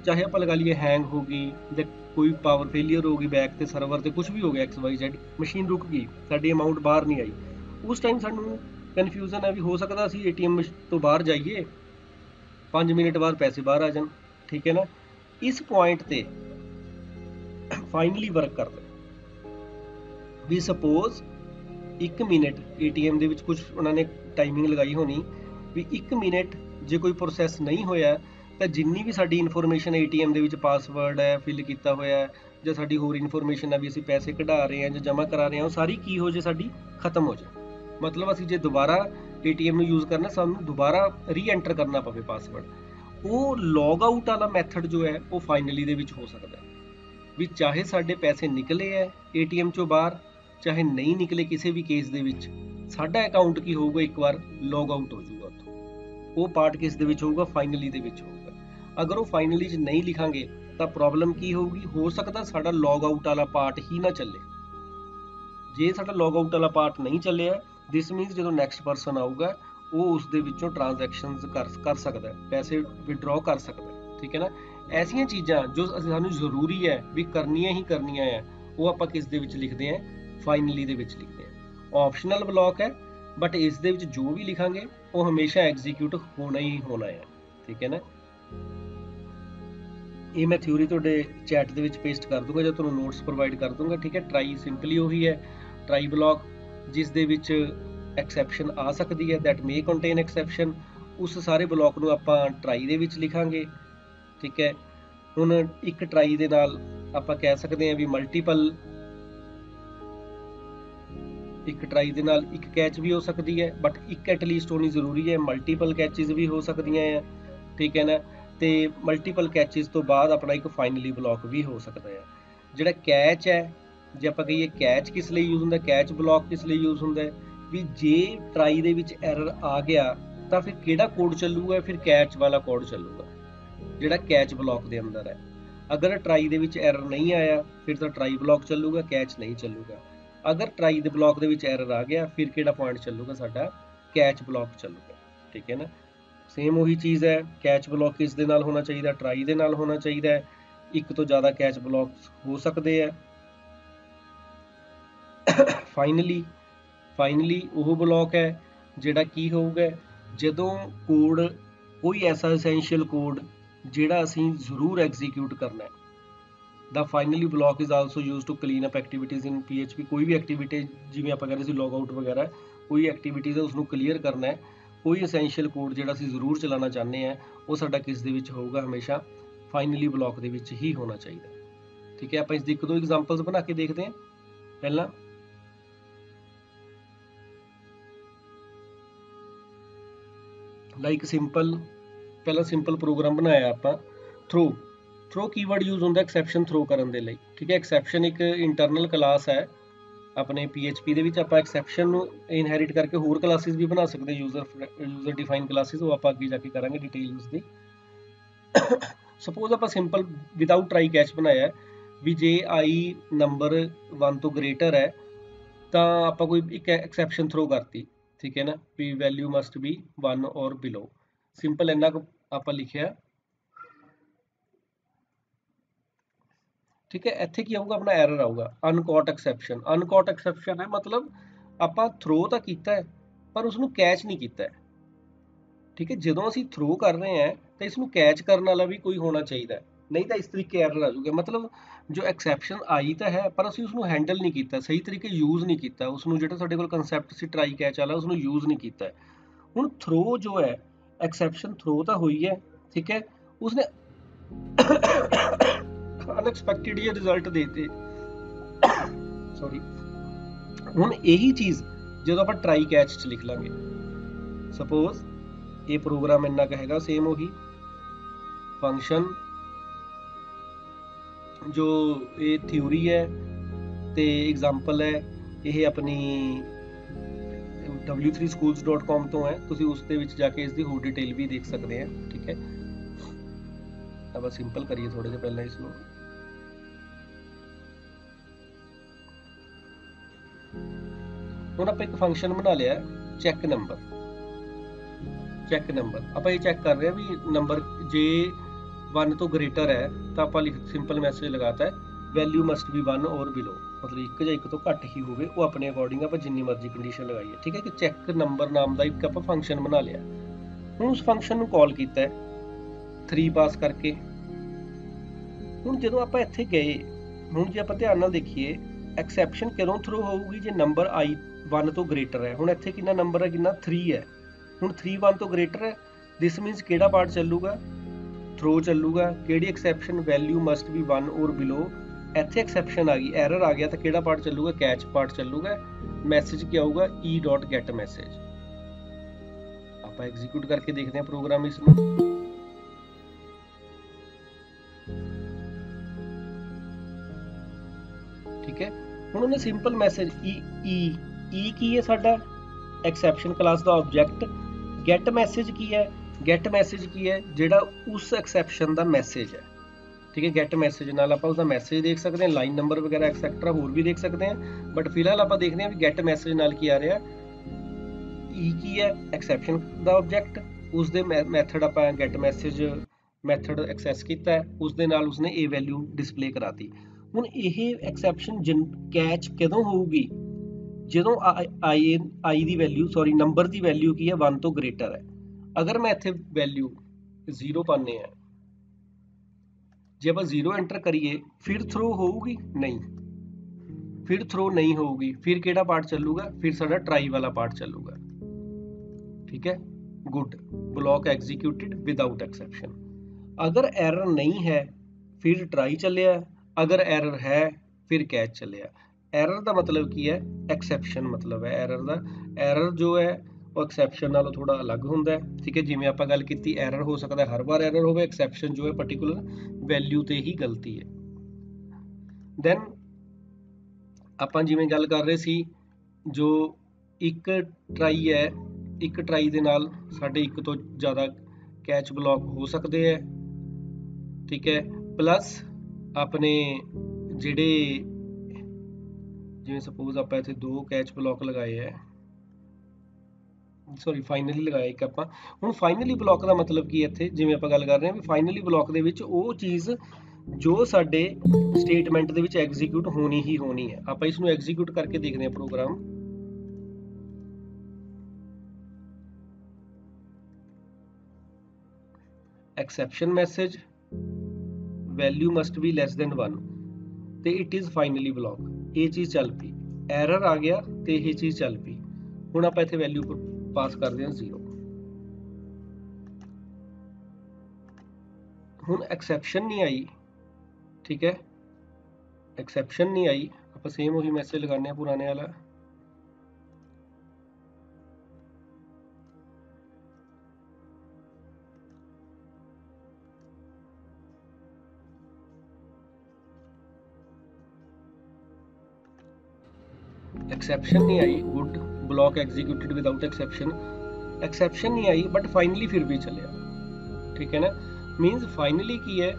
चाहे आप लगा लीए हैंग हो गई या कोई पावर फेलियर हो गई बैक ते सर्वर ते, कुछ भी हो गया XYZ, मशीन रुक गई, साडी अमाउंट बाहर नहीं आई। उस टाइम सानू कन्फ्यूजन है भी हो सकता असी ATM तो बाहर जाइए, 5 मिनट बाद पैसे बाहर आ जान, ठीक है ना। इस पॉइंट ते फाइनली वर्क कर दे भी सपोज 1 मिनट ATM दे विच कुछ उन्होंने टाइमिंग लगाई होनी भी 1 मिनट जे कोई प्रोसैस नहीं होया, ਤਾਂ ਜਿੰਨੀ ਵੀ ਸਾਡੀ ਇਨਫੋਰਮੇਸ਼ਨ ATM ਦੇ ਵਿੱਚ ਪਾਸਵਰਡ ਹੈ, ਫਿਲ ਕੀਤਾ ਹੋਇਆ ਹੈ, ਜਾਂ ਸਾਡੀ ਹੋਰ ਇਨਫੋਰਮੇਸ਼ਨ ਹੈ ਵੀ ਅਸੀਂ ਪੈਸੇ ਕਢਾ ਰਹੇ ਹਾਂ ਜਾਂ ਜਮ੍ਹਾਂ ਕਰਾ ਰਹੇ ਹਾਂ, ਉਹ ਸਾਰੀ ਕੀ ਹੋ ਜੇ? ਸਾਡੀ ਖਤਮ ਹੋ ਜਾਏ। ਮਤਲਬ ਅਸੀਂ ਜੇ ਦੁਬਾਰਾ ATM ਨੂੰ ਯੂਜ਼ ਕਰਨਾ, ਸਾਨੂੰ ਦੁਬਾਰਾ ਰੀਐਂਟਰ ਕਰਨਾ ਪਵੇ ਪਾਸਵਰਡ। ਉਹ ਲੌਗ ਆਊਟ ਵਾਲਾ ਮੈਥਡ ਜੋ ਹੈ ਉਹ ਫਾਈਨਲੀ ਦੇ ਵਿੱਚ ਹੋ ਸਕਦਾ ਵੀ ਚਾਹੇ ਸਾਡੇ ਪੈਸੇ ਨਿਕਲੇ ਹੈ ATM ਚੋਂ ਬਾਹਰ, ਚਾਹੇ ਨਹੀਂ ਨਿਕਲੇ, ਕਿਸੇ ਵੀ ਕੇਸ ਦੇ ਵਿੱਚ ਸਾਡਾ ਅਕਾਊਂਟ ਕੀ ਹੋਊਗਾ? ਇੱਕ ਵਾਰ ਲੌਗ ਆਊਟ ਹੋ ਜਾਊਗਾ ਉੱਥੋਂ। ਉਹ ਪਾਰਟ ਕਿਸ ਦੇ ਵਿੱਚ ਹੋਊਗਾ? ਫਾਈਨਲੀ ਦੇ ਵਿੱਚ ਹੋਊਗਾ। अगर वो फाइनली च नहीं लिखांगे तो प्रॉब्लम की होगी? हो सकता साडा लॉग आउट वाला पार्ट ही ना चले। जे साडा लॉग आउट वाला पार्ट नहीं चलिया, दिस मीनस जो नैक्सट परसन आऊगा वो उस दे विचों ट्रांजैक्शनस कर सकता है, पैसे विड्रॉ कर सकता है, ठीक है ना। ऐसियां चीज़ां जो सानू जरूरी है भी करनियां ही करनियां है, वो आपां किस दे विच लिखदे हैं? फाइनली दे विच लिखदे हैं। ऑप्शनल ब्लॉक है, बट इस दे विच जो भी लिखांगे वो हमेशा एग्जीक्यूट होना ही होना है, ठीक है ना। ये मैं थ्योरी तुहाडे चैट दे विच पेस्ट कर दूंगा, जो तुहानूं नोट्स प्रोवाइड कर दूंगा, ठीक है। ट्राई सिंपली वही है, ट्राई ब्लॉक जिस दे विच एक्सैप्शन आ सकती है, दैट मे कंटेन एक्सैप्शन। उस सारे ब्लॉक नूं आपां ट्राई दे विच लिखांगे, ठीक है। हुण एक ट्राई दे नाल आपां कह सकते हैं भी मल्टीपल, एक ट्राई दे नाल एक कैच भी हो सकती है, बट एक एटलीस्ट होनी जरूरी है। मल्टीपल कैचेस भी हो सकदियां हैं, ठीक है ना। तो मल्टीपल कैचेस तो बाद अपना एक फाइनली ब्लॉक भी हो सकता है। जिहड़ा कैच है, जे आपां कहिए कैच किस लिए यूज होंदा, कैच ब्लॉक किस लिए यूज होंदा भी जे ट्राई दे विच एरर आ गया तो फिर किहड़ा कोड चलूगा? फिर कैच वाला कोड चलूगा जिहड़ा कैच ब्लॉक दे अंदर है। अगर ट्राई ਦੇ ਵਿੱਚ ਐਰਰ ਨਹੀਂ ਆਇਆ ਫਿਰ ਤਾਂ ਟਰਾਈ ਬਲੌਕ ਚੱਲੂਗਾ, ਕੈਚ ਨਹੀਂ ਚੱਲੂਗਾ। ਅਗਰ ਟਰਾਈ ਦੇ ਬਲੌਕ ਦੇ ਵਿੱਚ ਐਰਰ ਆ ਗਿਆ ਫਿਰ ਕਿਹੜਾ ਪੁਆਇੰਟ ਚੱਲੂਗਾ, ਸਾਡਾ ਕੈਚ ਬਲੌਕ ਚੱਲੂਗਾ। ਠੀਕ ਹੈ ਨਾ, ਸੇਮ ਉਹੀ ਚੀਜ਼ ਹੈ। ਕੈਚ ਬਲੌਕ ਕਿਸ ਦੇ ਨਾਲ ਹੋਣਾ ਚਾਹੀਦਾ, ਟਰਾਈ ਦੇ ਨਾਲ ਹੋਣਾ ਚਾਹੀਦਾ ਹੈ। ਇੱਕ ਤੋਂ ਜ਼ਿਆਦਾ ਕੈਚ ਬਲੌਕ ਹੋ ਸਕਦੇ ਆ। ਫਾਈਨਲੀ ਉਹ ਬਲੌਕ ਹੈ ਜਿਹੜਾ ਕੀ ਹੋਊਗਾ, ਜਦੋਂ ਕੋਡ ਕੋਈ ਐਸਾ ਐਸੈਂਸ਼ੀਅਲ ਕੋਡ ਜਿਹੜਾ ਅਸੀਂ ਜ਼ਰੂਰ ਐਗਜ਼ੀਕਿਊਟ ਕਰਨਾ ਹੈ। The finally block is also use to clean up activities in PHP। ਕੋਈ ਵੀ ਐਕਟੀਵਿਟੀ, ਜਿਵੇਂ ਆਪਾਂ ਕਹਿੰਦੇ ਸੀ ਲੌਗ ਆਊਟ ਵਗੈਰਾ, ਕੋਈ ਐਕਟੀਵਿਟੀਜ਼ ਹੈ ਉਸਨੂੰ ਕਲੀਅਰ ਕਰਨਾ ਹੈ। ਕੋਈ ਐਸੈਂਸ਼ੀਅਲ ਕੋਡ ਜਿਹੜਾ ਅਸੀਂ ਜ਼ਰੂਰ ਚਲਾਉਣਾ ਚਾਹੁੰਦੇ ਹਾਂ ਉਹ ਸਾਡਾ ਕਿਸ ਦੇ ਵਿੱਚ ਹੋਊਗਾ, ਹਮੇਸ਼ਾ ਫਾਈਨਲੀ ਬਲੌਕ ਦੇ ਵਿੱਚ ਹੀ ਹੋਣਾ ਚਾਹੀਦਾ। ਠੀਕ ਹੈ, ਆਪਾਂ ਇਸ ਦੀ ਇੱਕ ਦੋ ਐਗਜ਼ਾਮਪਲਸ ਬਣਾ ਕੇ ਦੇਖਦੇ ਹਾਂ। ਪਹਿਲਾਂ ਲਾਈਕ ਪਹਿਲਾਂ ਸਿੰਪਲ ਪ੍ਰੋਗਰਾਮ ਬਣਾਇਆ ਆਪਾਂ। ਥਰੋ ਕੀਵਰਡ ਯੂਜ਼ ਹੁੰਦਾ ਐਕਸੈਪਸ਼ਨ ਥਰੋ ਕਰਨ ਦੇ ਲਈ। ਠੀਕ ਹੈ, ਐਕਸੈਪਸ਼ਨ ਇੱਕ ਇੰਟਰਨਲ ਕਲਾਸ ਹੈ ਆਪਣੇ PHP ਦੇ ਵਿੱਚ। ਆਪਾਂ ਐਕਸੈਪਸ਼ਨ ਨੂੰ ਇਨਹੈਰਿਟ ਕਰਕੇ ਹੋਰ ਕਲਾਸਿਸ ਵੀ ਬਣਾ ਸਕਦੇ, ਯੂਜ਼ਰ ਡਿਫਾਈਨ ਕਲਾਸਿਸ, ਉਹ ਆਪਾਂ ਅੱਗੇ ਜਾ ਕੇ ਕਰਾਂਗੇ ਡਿਟੇਲ ਉਸਦੀ। ਸਪੋਜ਼ ਆਪਾਂ ਸਿੰਪਲ ਵਿਦਆਊਟ ਟਰਾਈ ਕੈਚ ਬਣਾਇਆ ਵੀ ਜੇ i ਨੰਬਰ 1 ਤੋਂ ਗ੍ਰੇਟਰ ਹੈ ਤਾਂ ਆਪਾਂ ਕੋਈ ਇੱਕ ਐਕਸੈਪਸ਼ਨ ਥਰੋ ਕਰਤੀ। ਠੀਕ ਹੈ ਨਾ, ਵੀ ਵੈਲਿਊ ਮਸਟ ਬੀ 1 ਔਰ ਬਿਲੋ। ਸਿੰਪਲ ਇੰਨਾ ਕੁ ਆਪਾਂ ਲਿਖਿਆ। ਠੀਕ ਹੈ, ਇੱਥੇ ਕੀ ਆਊਗਾ, ਆਪਣਾ ਐਰਰ ਆਊਗਾ ਅਨਕੌਟ ਐਕਸੈਪਸ਼ਨ। ਅਨਕੌਟ ਐਕਸੈਪਸ਼ਨ ਹੈ ਮਤਲਬ ਆਪਾਂ ਥਰੋ ਤਾਂ ਕੀਤਾ ਹੈ ਪਰ ਉਸਨੂੰ ਕੈਚ ਨਹੀਂ ਕੀਤਾ ਹੈ। ਠੀਕ ਹੈ, ਜਦੋਂ ਅਸੀਂ ਥਰੋ ਕਰ ਰਹੇ ਹਾਂ ਤਾਂ ਇਸਨੂੰ ਕੈਚ ਕਰਨ ਵਾਲਾ ਵੀ ਕੋਈ ਹੋਣਾ ਚਾਹੀਦਾ, ਨਹੀਂ ਤਾਂ ਇਸ ਤਰੀਕੇ ਐਰਰ ਆ ਜਾਊਗਾ। ਮਤਲਬ ਜੋ ਐਕਸੈਪਸ਼ਨ ਆਈ ਤਾਂ ਹੈ ਪਰ ਅਸੀਂ ਉਸਨੂੰ ਹੈਂਡਲ ਨਹੀਂ ਕੀਤਾ, ਸਹੀ ਤਰੀਕੇ ਯੂਜ਼ ਨਹੀਂ ਕੀਤਾ ਉਸਨੂੰ। ਜਿਹੜਾ ਸਾਡੇ ਕੋਲ ਕੰਸੈਪਟ ਸੀ ਟਰਾਈ ਕੈਚ ਵਾਲਾ, ਉਸਨੂੰ ਯੂਜ਼ ਨਹੀਂ ਕੀਤਾ। ਹੁਣ ਥਰੋ ਜੋ ਹੈ, ਐਕਸੈਪਸ਼ਨ ਥਰੋ ਤਾਂ ਹੋਈ ਹੈ। ਠੀਕ ਹੈ, ਉਸਨੇ ਅਨਐਕਸਪੈਕਟਿਡ ਹੀ ਰਿਜ਼ਲਟ ਦੇਤੇ। ਸੌਰੀ। ਹੁਣ ਇਹੀ ਚੀਜ਼ ਜਦੋਂ ਆਪਾਂ ਟਰਾਈ ਕੈਚ 'ਚ ਲਿਖ ਲਾਂਗੇ, ਸਪੋਜ਼ ਇਹ ਪ੍ਰੋਗਰਾਮ ਇੰਨਾ ਕੁ ਹੈਗਾ, ਸੇਮ ਉਹੀ ਫੰਕਸ਼ਨ ਜੋ ਇਹ ਥਿਊਰੀ ਹੈ ਤੇ ਐਗਜ਼ਾਮਪਲ ਹੈ, ਇਹ ਆਪਣੀ w3schools.com ਤੋਂ ਹੈ। ਤੁਸੀਂ ਉਸ ਦੇ ਵਿੱਚ ਜਾ ਕੇ ਇਸ ਦੀ ਹੋਰ ਡਿਟੇਲ ਵੀ ਦੇਖ ਸਕਦੇ ਆ। ਠੀਕ ਹੈ, ਆਪਾਂ ਸਿੰਪਲ ਕਰੀਏ ਥੋੜੇ ਜਿਹਾ ਪਹਿਲਾਂ ਇਸ ਨੂੰ। ਹੁਣ ਆਪਾਂ ਇੱਕ ਫੰਕਸ਼ਨ ਬਣਾ ਲਿਆ ਚੈੱਕ ਨੰਬਰ। ਆਪਾਂ ਇਹ ਚੈੱਕ ਕਰ ਰਹੇ ਹਾਂ ਵੀ ਨੰਬਰ ਜੇ 1 ਤੋਂ ਗ੍ਰੇਟਰ ਹੈ ਤਾਂ ਆਪਾਂ ਸਿੰਪਲ ਮੈਸੇਜ ਲਗਾਤਾ ਹੈ ਵੈਲਿਊ ਮਸਟ ਬੀ 1 ਔਰ ਬਿਲੋ, ਮਤਲਬ 1 ਜਾਂ 1 ਤੋਂ ਘੱਟ ਹੀ ਹੋਵੇ। ਉਹ ਆਪਣੇ ਅਕੋਰਡਿੰਗ ਆਪਾਂ ਜਿੰਨੀ ਮਰਜ਼ੀ ਕੰਡੀਸ਼ਨ ਲਗਾਈਏ। ਠੀਕ ਹੈ, ਕਿ ਚੈੱਕ ਨੰਬਰ ਨਾਮ ਦਾ ਇੱਕ ਆਪਾਂ ਫੰਕਸ਼ਨ ਬਣਾ ਲਿਆ। ਹੁਣ ਉਸ ਫੰਕਸ਼ਨ ਨੂੰ ਕਾਲ ਕੀਤਾ 3 ਪਾਸ ਕਰਕੇ। ਹੁਣ ਜਦੋਂ ਆਪਾਂ ਇੱਥੇ ਗਏ, ਹੁਣ ਜੇ ਆਪਾਂ ਧਿਆਨ ਨਾਲ ਦੇਖੀਏ ਐਕਸੈਪਸ਼ਨ ਕਦੋਂ ਥਰੂ ਹੋਊਗੀ, ਜੇ ਨੰਬਰ 1 ਤੋਂ ਗ੍ਰੇਟਰ ਹੈ। ਹੁਣ ਇੱਥੇ ਕਿੰਨਾ ਨੰਬਰ ਹੈ, ਕਿੰਨਾ 3 ਹੈ। ਹੁਣ 3 1 ਤੋਂ ਗ੍ਰੇਟਰ ਹੈ, ਦਿਸ ਮੀਨਸ ਕਿਹੜਾ ਪਾਰਟ ਚੱਲੂਗਾ, ਥਰੋ ਚੱਲੂਗਾ। ਕਿਹੜੀ ਐਕਸੈਪਸ਼ਨ, ਵੈਲਿਊ ਮਸਟ ਬੀ 1 ਔਰ ਬਿਲੋ। ਇੱਥੇ ਐਕਸੈਪਸ਼ਨ ਆ ਗਈ, ਐਰਰ ਆ ਗਿਆ ਤਾਂ ਕਿਹੜਾ ਪਾਰਟ ਚੱਲੂਗਾ, ਕੈਚ ਪਾਰਟ ਚੱਲੂਗਾ। ਮੈਸੇਜ ਕੀ ਆਊਗਾ, e.get ਮੈਸੇਜ। ਆਪਾਂ ਐਗਜ਼ੀਕਿਊਟ ਕਰਕੇ ਦੇਖਦੇ ਹਾਂ ਪ੍ਰੋਗਰਾਮ ਇਸ ਨੂੰ। ਠੀਕ ਹੈ, ਹੁਣ ਉਹਨੇ ਸਿੰਪਲ ਮੈਸੇਜ e ਕੀ ਹੈ, ਸਾਡਾ ਐਕਸੈਪਸ਼ਨ ਕਲਾਸ ਦਾ ਆਬਜੈਕਟ। ਗੈਟ ਮੈਸੇਜ ਕੀ ਹੈ, ਗੈਟ ਮੈਸੇਜ ਕੀ ਹੈ, ਜਿਹੜਾ ਉਸ ਐਕਸੈਪਸ਼ਨ ਦਾ ਮੈਸੇਜ ਹੈ। ਠੀਕ ਹੈ, ਗੈਟ ਮੈਸੇਜ ਨਾਲ ਆਪਾਂ ਉਸਦਾ ਮੈਸੇਜ ਦੇਖ ਸਕਦੇ ਹਾਂ, ਲਾਈਨ ਨੰਬਰ ਵਗੈਰਾ ਐਕਸੈਕਟਰਾ ਹੋਰ ਵੀ ਦੇਖ ਸਕਦੇ ਹਾਂ। ਬਟ ਫਿਲਹਾਲ ਆਪਾਂ ਦੇਖਦੇ ਹਾਂ ਵੀ ਗੈਟ ਮੈਸੇਜ ਨਾਲ ਕੀ ਆ ਰਿਹਾ। ਕੀ ਹੈ, ਐਕਸੈਪਸ਼ਨ ਦਾ ਆਬਜੈਕਟ, ਉਸਦੇ ਮੈਥਡ ਆਪਾਂ ਗੈਟ ਮੈਸੇਜ ਮੈਥਡ ਐਕਸੈਸ ਕੀਤਾ, ਉਸ ਦੇ ਨਾਲ ਉਸਨੇ ਇਹ ਵੈਲਿਊ ਡਿਸਪਲੇ ਕਰਾਤੀ। ਹੁਣ ਇਹ ਐਕਸੈਪਸ਼ਨ ਕੈਚ ਕਦੋਂ ਹੋਊਗੀ, ਜਦੋਂ ਆਈ ਦੀ ਵੈਲਿਊ, ਸੌਰੀ ਨੰਬਰ ਦੀ ਵੈਲਿਊ ਕੀ ਹੈ, 1 ਤੋਂ ਗ੍ਰੇਟਰ ਹੈ। ਅਗਰ ਮੈਂ ਇੱਥੇ ਵੈਲਿਊ 0 ਪਾਉਂਦੇ ਆ, ਜੇ ਆਪਾਂ 0 ਐਂਟਰ ਕਰੀਏ ਫਿਰ ਥਰੋ ਹੋਊਗੀ, ਨਹੀਂ, ਫਿਰ ਥਰੋ ਨਹੀਂ ਹੋਊਗੀ। ਫਿਰ ਕਿਹੜਾ ਪਾਰਟ ਚੱਲੂਗਾ, ਫਿਰ ਸਾਡਾ ਟਰਾਈ ਵਾਲਾ ਪਾਰਟ ਚੱਲੂਗਾ। ਠੀਕ ਹੈ, ਗੁੱਡ, ਬਲੌਕ ਐਗਜ਼ੀਕਿਊਟਿਡ ਵਿਦਆਊਟ ਐਕਸੈਪਸ਼ਨ। ਅਗਰ ਐਰਰ ਨਹੀਂ ਹੈ ਫਿਰ ਟਰਾਈ ਚੱਲਿਆ, ਅਗਰ ਐਰਰ ਹੈ ਫਿਰ ਕੈਚ ਚੱਲਿਆ। ਐਰਰ ਦਾ ਮਤਲਬ ਕੀ ਹੈ, ਐਕਸੈਪਸ਼ਨ ਮਤਲਬ ਹੈ ਐਰਰ ਦਾ। ਐਰਰ ਜੋ ਹੈ ਉਹ ਐਕਸੈਪਸ਼ਨ ਨਾਲੋਂ ਥੋੜਾ ਅਲੱਗ ਹੁੰਦਾ ਹੈ। ਠੀਕ ਹੈ, ਜਿਵੇਂ ਆਪਾਂ ਗੱਲ ਕੀਤੀ ਐਰਰ ਹੋ ਸਕਦਾ ਹਰ ਵਾਰ ਐਰਰ ਹੋਵੇ, ਐਕਸੈਪਸ਼ਨ ਜੋ ਹੈ ਪਾਰਟਿਕੂਲਰ ਵੈਲਿਊ ਤੇ ਹੀ ਗਲਤੀ ਹੈ। ਦੈਨ ਆਪਾਂ ਜਿਵੇਂ ਗੱਲ ਕਰ ਰਹੇ ਸੀ, ਜੋ ਇੱਕ ਟਰਾਈ ਹੈ, ਇੱਕ ਟਰਾਈ ਦੇ ਨਾਲ ਸਾਡੇ 1 ਤੋਂ ਜ਼ਿਆਦਾ ਕੈਚ ਬਲੌਕ ਹੋ ਸਕਦੇ ਹੈ। ਠੀਕ ਹੈ, ਪਲੱਸ ਆਪਣੇ ਜਿਹੜੇ ਜਿਵੇਂ ਸਪੋਜ਼ ਆਪਾਂ ਇੱਥੇ 2 ਕੈਚ ਬਲੌਕ ਲਗਾਏ ਹੈ, ਸੌਰੀ ਫਾਈਨਲੀ ਲਗਾਇਆ ਇੱਕ ਆਪਾਂ। ਹੁਣ ਫਾਈਨਲੀ ਬਲੌਕ ਦਾ ਮਤਲਬ ਕੀ ਹੈ, ਇੱਥੇ ਜਿਵੇਂ ਆਪਾਂ ਗੱਲ ਕਰ ਰਹੇ ਹਾਂ ਵੀ ਫਾਈਨਲੀ ਬਲੌਕ ਦੇ ਵਿੱਚ ਉਹ ਚੀਜ਼ ਜੋ ਸਾਡੇ ਸਟੇਟਮੈਂਟ ਦੇ ਵਿੱਚ ਐਗਜ਼ੀਕਿਊਟ ਹੋਣੀ ਹੀ ਹੋਣੀ ਹੈ। ਆਪਾਂ ਇਸ ਨੂੰ ਐਗਜ਼ੀਕਿਊਟ ਕਰਕੇ ਦੇਖਦੇ ਹਾਂ program. Exception message value must be less than 1 ਤੇ ਇਟ ਇਜ਼ ਫਾਈਨਲੀ ਬਲੌਕ, ਇਹ ਚੀਜ਼ ਚੱਲ ਪਈ। ਐਰਰ ਆ ਗਿਆ ਤੇ ਇਹ ਚੀਜ਼ ਚੱਲ ਪਈ। ਹੁਣ ਆਪਾਂ ਇੱਥੇ ਵੈਲਿਊ ਪਾਸ ਕਰਦੇ ਹਾਂ 0। ਹੁਣ ਐਕਸੈਪਸ਼ਨ ਨਹੀਂ ਆਈ, ਠੀਕ ਹੈ, ਐਕਸੈਪਸ਼ਨ ਨਹੀਂ ਆਈ। ਆਪਾਂ ਸੇਮ ਉਹੀ ਮੈਸੇਜ ਲਗਾਉਂਦੇ ਹਾਂ ਪੁਰਾਣੇ ਵਾਲਾ। एक्सेप्शन नहीं आई, good block executed without exception. Exception नहीं आई बट फाइनली फिर भी चलिया, ठीक है ना। मीनस फाइनली की है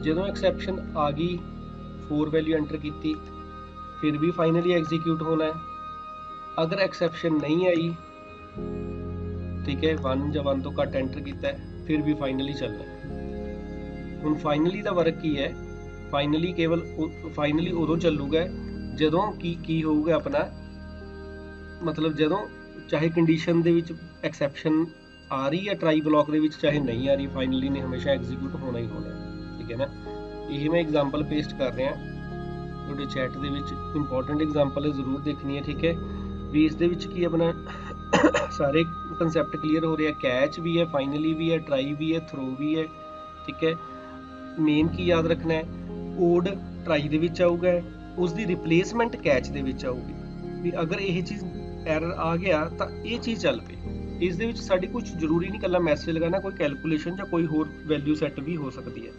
जो एक्सेप्शन आ गई 4 वैल्यू एंटर की फिर भी फाइनली एग्जीक्यूट होना है। अगर एक्सेप्शन नहीं आई, ठीक है, 1 या 1 तो घट एंटर किया है फिर भी फाइनली चलना है। हुण फाइनली का वर्क की है, फाइनली केवल फाइनली उदों चलूगा ਜਦੋਂ ਕੀ ਹੋਊਗਾ ਆਪਣਾ, ਮਤਲਬ ਜਦੋਂ ਚਾਹੇ ਕੰਡੀਸ਼ਨ ਦੇ ਵਿੱਚ ਐਕਸੈਪਸ਼ਨ ਆ ਰਹੀ ਹੈ ਟਰਾਈ ਬਲੌਕ ਦੇ ਵਿੱਚ, ਚਾਹੇ ਨਹੀਂ ਆ ਰਹੀ, ਫਾਈਨਲੀ ਨੇ ਹਮੇਸ਼ਾ ਐਗਜ਼ੀਕਿਊਟ ਹੋਣਾ ਹੀ ਹੋਣਾ, ਠੀਕ ਹੈ ਨਾ। ਇਹ ਮੈਂ ਐਗਜ਼ਾਮਪਲ ਪੇਸਟ ਕਰ ਰਿਹਾ ਤੁਹਾਡੇ ਚੈਟ ਦੇ ਵਿੱਚ, ਇੰਪੋਰਟੈਂਟ ਐਗਜ਼ਾਮਪਲ ਹੈ, ਜ਼ਰੂਰ ਦੇਖਣੀ ਹੈ, ਠੀਕ ਹੈ। ਵੀ ਇਸ ਦੇ ਵਿੱਚ ਕੀ ਆਪਣਾ ਸਾਰੇ ਕੰਸੈਪਟ ਕਲੀਅਰ ਹੋ ਰਿਹਾ। ਕੈਚ ਵੀ ਹੈ, ਫਾਈਨਲੀ ਵੀ ਹੈ, ਟਰਾਈ ਵੀ ਹੈ, ਥਰੋ ਵੀ ਹੈ, ਠੀਕ ਹੈ। ਮੇਨ ਕੀ ਯਾਦ ਰੱਖਣਾ ਹੈ, ਓਡ ਟਰਾਈ ਦੇ ਵਿੱਚ ਆਊਗਾ, ਉਸ ਦੀ ਰਿਪਲੇਸਮੈਂਟ ਕੈਚ ਦੇ ਵਿੱਚ ਆਊਗੀ। ਵੀ ਅਗਰ ਇਹ ਚੀਜ਼ ਐਰਰ ਆ ਗਿਆ ਤਾਂ ਇਹ ਚੀਜ਼ ਚੱਲ ਪਈ। ਇਸ ਦੇ ਵਿੱਚ ਸਾਡੀ ਕੁਝ ਜ਼ਰੂਰੀ ਨਹੀਂ ਇਕੱਲਾ ਮੈਸੇਜ ਲਗਾਉਣਾ, ਕੋਈ ਕੈਲਕੂਲੇਸ਼ਨ ਜਾਂ ਕੋਈ ਹੋਰ ਵੈਲਿਊ ਸੈੱਟ ਵੀ ਹੋ ਸਕਦੀ ਹੈ।